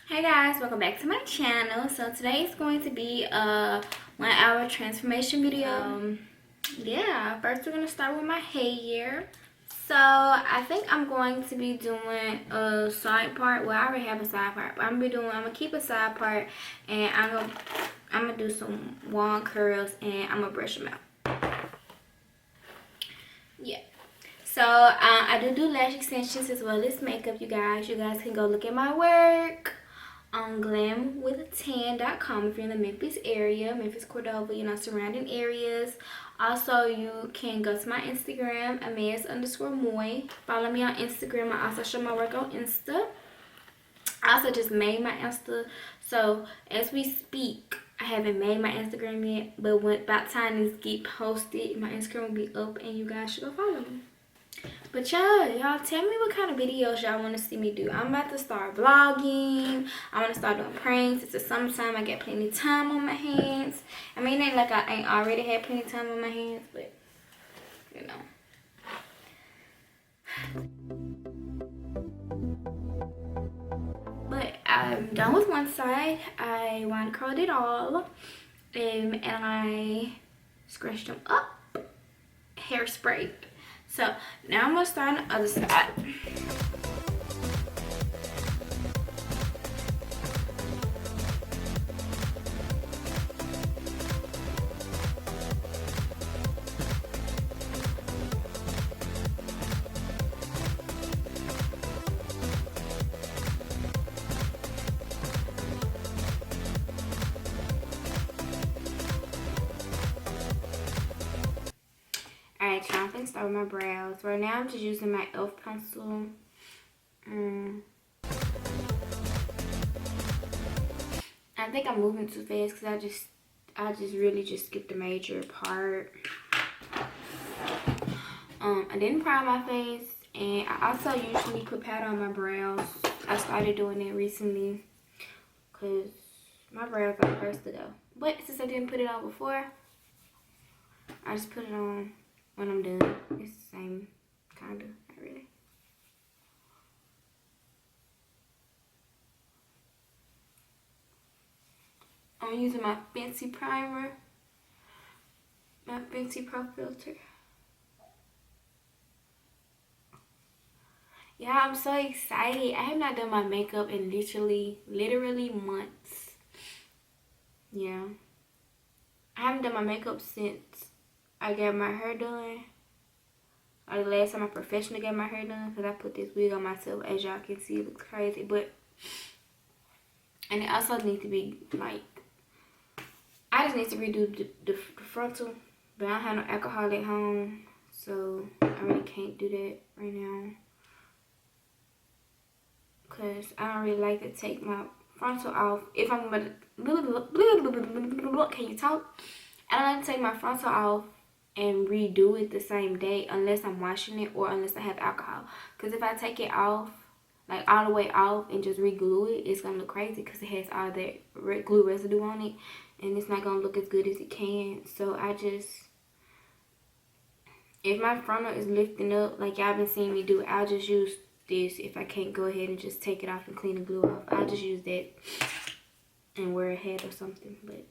Hey guys, welcome back to my channel. So today is going to be a 1 hour transformation video. Yeah, first we're gonna start with my hair. So I think I'm going to be doing a side part. Well, I already have a side part, but I'm gonna keep a side part, and I'm gonna do some wand curls, and I'm gonna brush them out. Yeah. So I do lash extensions as well as makeup, you guys. You guys can go look at my work on glamwithan.com if you're in the Memphis area, Memphis, Cordova, surrounding areas. Also, you can go to my Instagram, Amaz_Moy. Follow me on Instagram. I also show my work on Insta. I also just made my Insta. So as we speak, I haven't made my Instagram yet, but when about time this get posted, my Instagram will be up and you guys should go follow me. But y'all tell me what kind of videos y'all want to see me do. I'm about to start vlogging. I want to start doing pranks. It's the summertime. I got plenty of time on my hands. I mean, it ain't like I ain't already had plenty of time on my hands, but you know. But I'm done with one side. I wine curled it all, and I scratched them up, hairspray. So now I'm gonna start on the other side. Alright, y'all, I'm gonna start with my brows. Right now, I'm just using my e.l.f. pencil. I think I'm moving too fast because I just really just skipped a major part. I didn't prime my face, and I also usually put powder on my brows. I started doing it recently because my brows are the first to go. But since I didn't put it on before, I just put it on when I'm done. It's the same, kind of, not really. I'm using my Fancy primer, my Fancy Pro filter. Yeah, I'm so excited. I have not done my makeup in literally months. Yeah. I haven't done my makeup since I got my hair done. Or the last time I professionally got my hair done, because I put this wig on myself. As y'all can see, it looks crazy. But, and it also needs to be like, I just need to redo the frontal. But I don't have no alcohol at home, so I really can't do that right now. Because I don't really like to take my frontal off. If I'm gonna, can you talk? I don't like to take my frontal off and redo it the same day unless I'm washing it or unless I have alcohol. Because if I take it off, like all the way off and just re-glue it, it's gonna look crazy because it has all that glue residue on it, and it's not gonna look as good as it can. So I just, if my frontal is lifting up like y'all been seeing me do, I'll just use this. If I can't go ahead and just take it off and clean the glue off, I'll just use that and wear a hat or something. But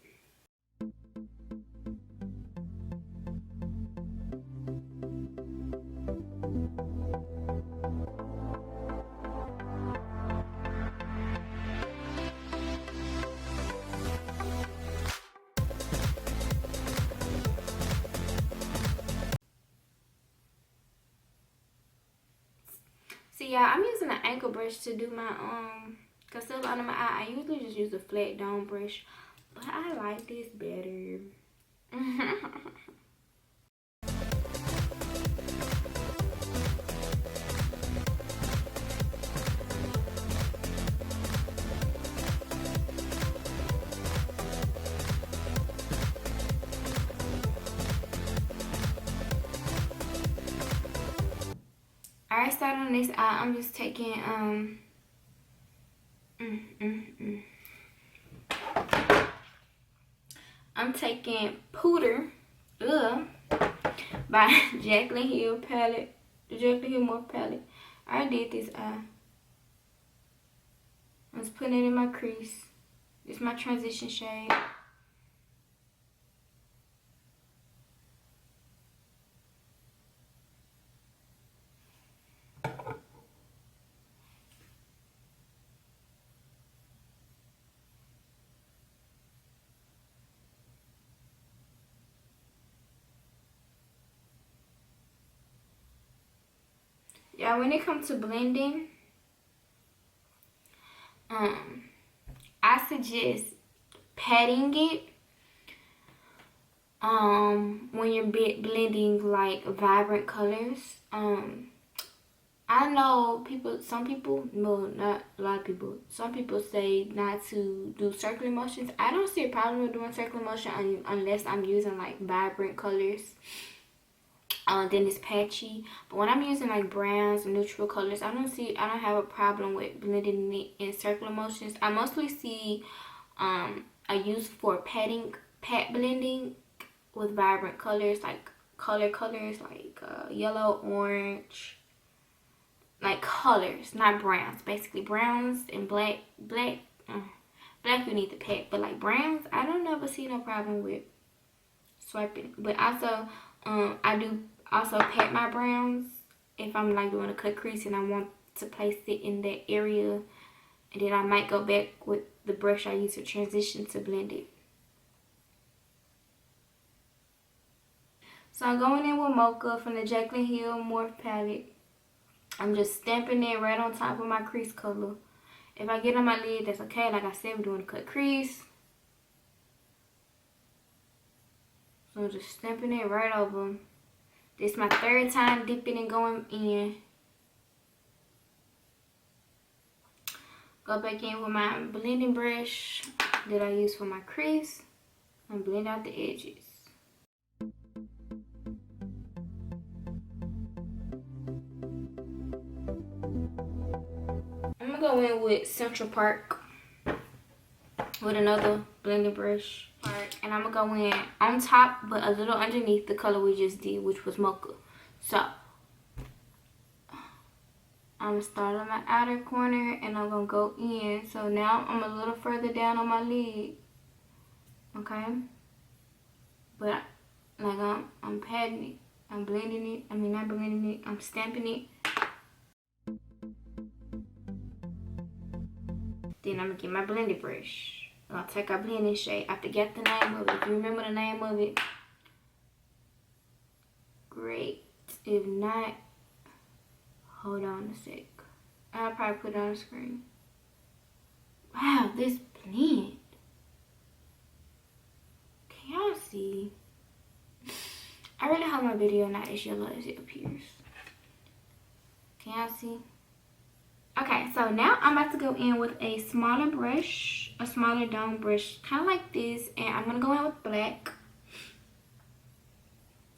see, y'all, I'm using an ankle brush to do my concealer under my eye. I usually just use a flat dome brush, but I like this better. Alright, starting on this eye, I'm just taking I'm taking Pooter by Jaclyn Hill palette, the Jaclyn Hill Morph palette. I did this eye. I'm just putting it in my crease. It's my transition shade. Yeah, when it comes to blending, I suggest patting it when you're blending like vibrant colors. I know some people, no, not a lot of people, some people say not to do circular motions. I don't see a problem with doing circular motion unless I'm using like vibrant colors. Then it's patchy. But when I'm using like browns and neutral colors, I don't have a problem with blending it in circular motions. I mostly see I use for pat blending with vibrant colors, like colors like yellow, orange, like colors, not browns. Basically browns and black you need to pat, but like browns, I don't ever see no problem with swiping. But also I do also pat my browns if I'm like doing a cut crease and I want to place it in that area, and then I might go back with the brush I use for transition to blend it. So I'm going in with Mocha from the Jaclyn Hill Morph palette. I'm just stamping it right on top of my crease color. If I get on my lid, that's okay. Like I said, we're doing a cut crease. So I'm just stamping it right over. This is my third time dipping and going in. Go back in with my blending brush that I use for my crease and blend out the edges. I'm gonna go in with Central Park with another blending brush. And I'm gonna go in on top but a little underneath the color we just did, which was Mocha. So I'm gonna start on my outer corner and I'm gonna go in. So now I'm a little further down on my lid, okay? But like I'm patting it, I'm blending it. I mean, not blending it, I'm stamping it. Then I'm gonna get my blending brush. I'll take our blending shade. I forget the name of it. If you remember the name of it, great. If not, hold on a sec. I'll probably put it on the screen. Wow, this blend. Can y'all see? I really hope my video not as yellow as it appears. Can y'all see? Okay, so now I'm about to go in with a smaller brush, a smaller dome brush, kind of like this, and I'm gonna go in with black.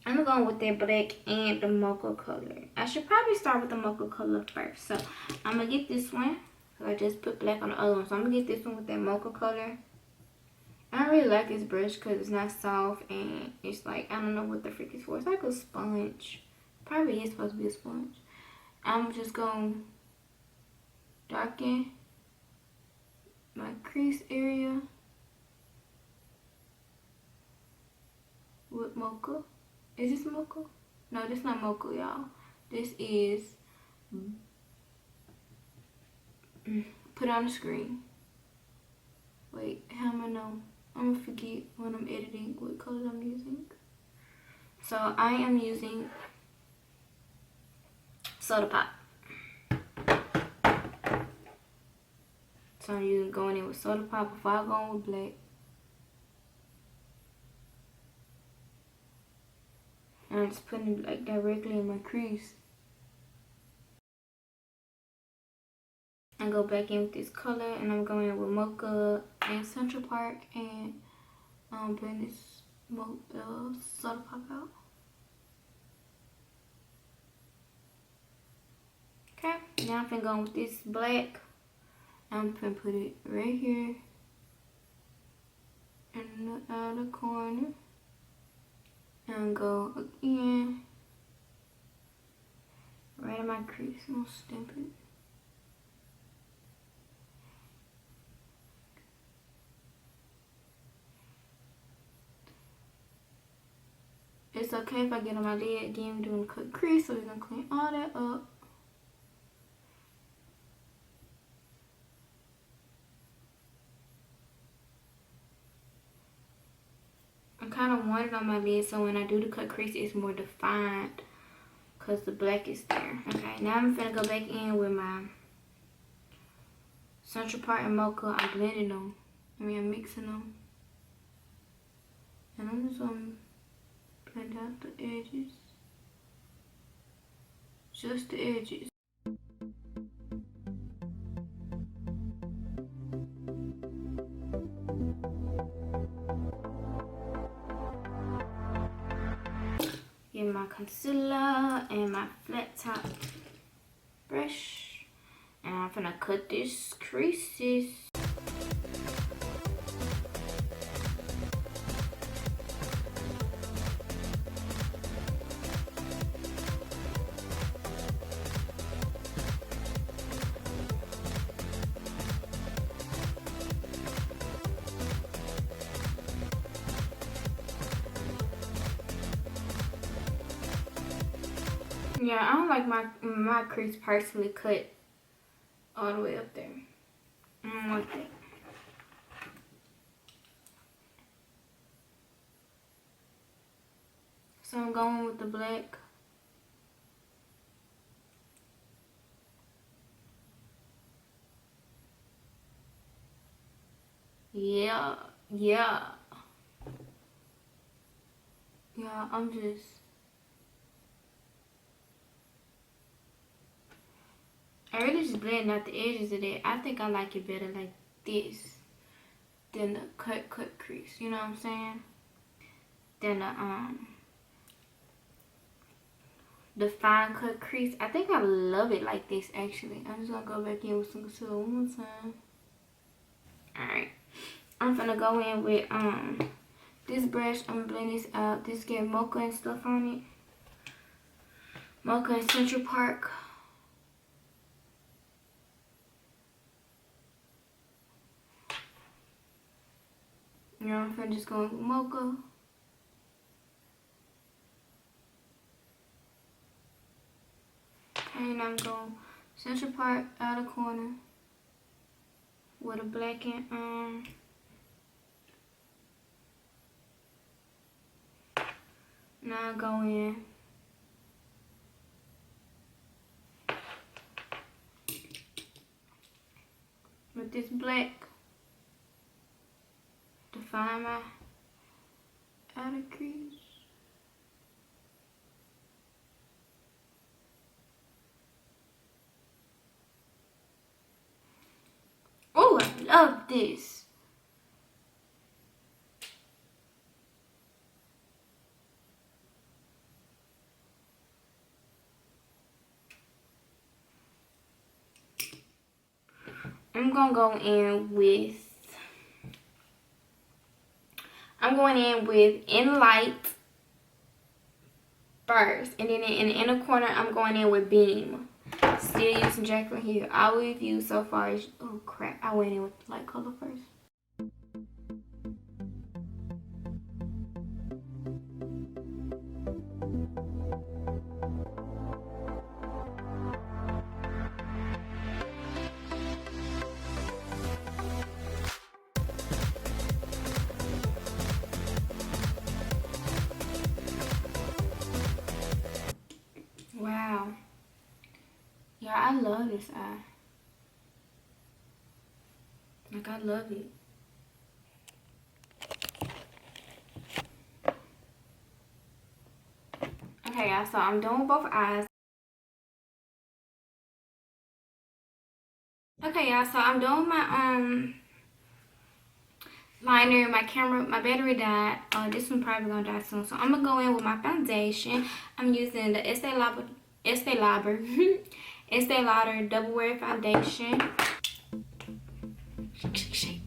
I'm gonna go in with that black and the mocha color. I should probably start with the mocha color first. So I'm gonna get this one. I just put black on the other one, so I'm gonna get this one with that mocha color. I don't really like this brush because it's not soft and it's like, I don't know what the frick it's for. It's like a sponge. Probably is supposed to be a sponge. I'm just gonna darken my crease area with mocha. Is this mocha? No, this not mocha, y'all. This is put on the screen. Wait, how am I know? I'm gonna forget when I'm editing what colors I'm using. So I am using Soda Pop. So I'm going in with Soda Pop before I go in with black. And I'm just putting it like directly in my crease. I go back in with this color and I'm going in with Mocha and Central Park and blend this Soda Pop out. Okay, now I'm going with this black. I'm gonna put it right here in the outer corner and go again right in my crease. I'm gonna stamp it. It's okay if I get on my lid. Again, we're doing a cut crease, so we're gonna clean all that up. I kind of want it on my lid so when I do the cut crease, it's more defined because the black is there. Okay, now I'm gonna go back in with my Central Park and Mocha. I'm blending them. I'm mixing them. And I'm just gonna blend out the edges. Just the edges. Get my concealer and my flat top brush. And I'm gonna cut these creases. Yeah, I don't like my crease personally cut all the way up there. I don't like that. So I'm going with the black. Yeah. Yeah, I'm just... I really just blend out the edges of it. I think I like it better like this than the cut crease. You know what I'm saying? Than the fine cut crease. I think I love it like this actually. I'm just gonna go back in with some concealer one more time. Alright. I'm gonna go in with this brush. I'm gonna blend this out. This get Mocha and stuff on it. Mocha and Central Park. You know, I'm finna just go with Mocha. Okay, and I'm going Central Park out of corner with a black and now I go in with this black. Define my outer crease. Oh, I love this. I'm gonna go in with In Light first, and then in the inner corner I'm going in with Beam. Still using Jacqueline here. All we've used so far is, oh crap, I went in with light color first. Wow. Yeah, I love this eye. Like, I love it. Okay, y'all, so I'm done with both eyes. Okay, y'all, so I'm done with my liner. My camera, my battery died. This one probably gonna die soon. So I'm gonna go in with my foundation. I'm using the Estee Lauder Estee Lauder Double Wear Foundation. Shake.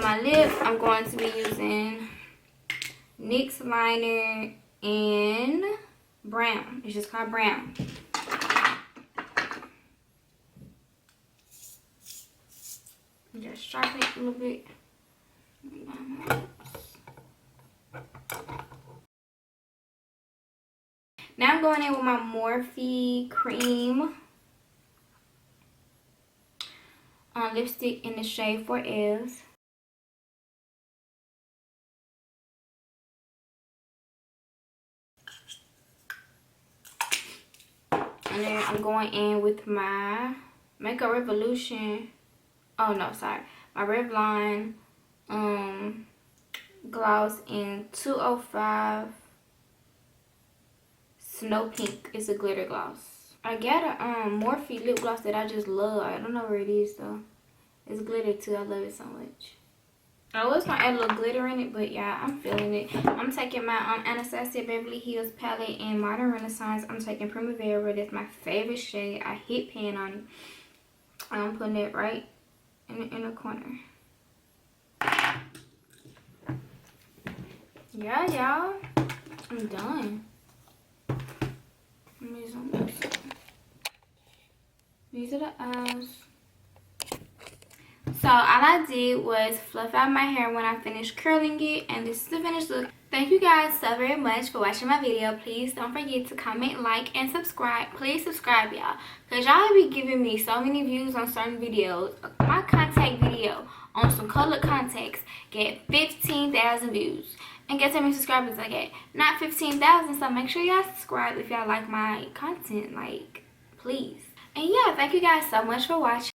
my lip, I'm going to be using NYX liner in brown. It's just called brown. Just sharpen it a little bit. Now I'm going in with my Morphe cream lipstick in the shade 4Ls. And then I'm going in with my Makeup Revolution. Oh no, sorry. My Revlon gloss in 205 Snow Pink. It's a glitter gloss. I got a Morphe lip gloss that I just love. I don't know where it is though. It's glitter too. I love it so much. I was gonna add a little glitter in it, but yeah, I'm feeling it. I'm taking my Anastasia Beverly Hills palette in Modern Renaissance. I'm taking Primavera. That's my favorite shade. I hit pan on it. I'm putting it right in the inner corner. Yeah, y'all. I'm done. Let me zoom this. These are the eyes. So all I did was fluff out my hair when I finished curling it, and this is the finished look. Thank you guys so very much for watching my video. Please don't forget to comment, like, and subscribe. Please subscribe, y'all, because y'all be giving me so many views on certain videos. My contact video on some colored contacts get 15,000 views, and guess how many subscribers I get? Not 15,000. So make sure y'all subscribe if y'all like my content, like, please. And yeah, thank you guys so much for watching.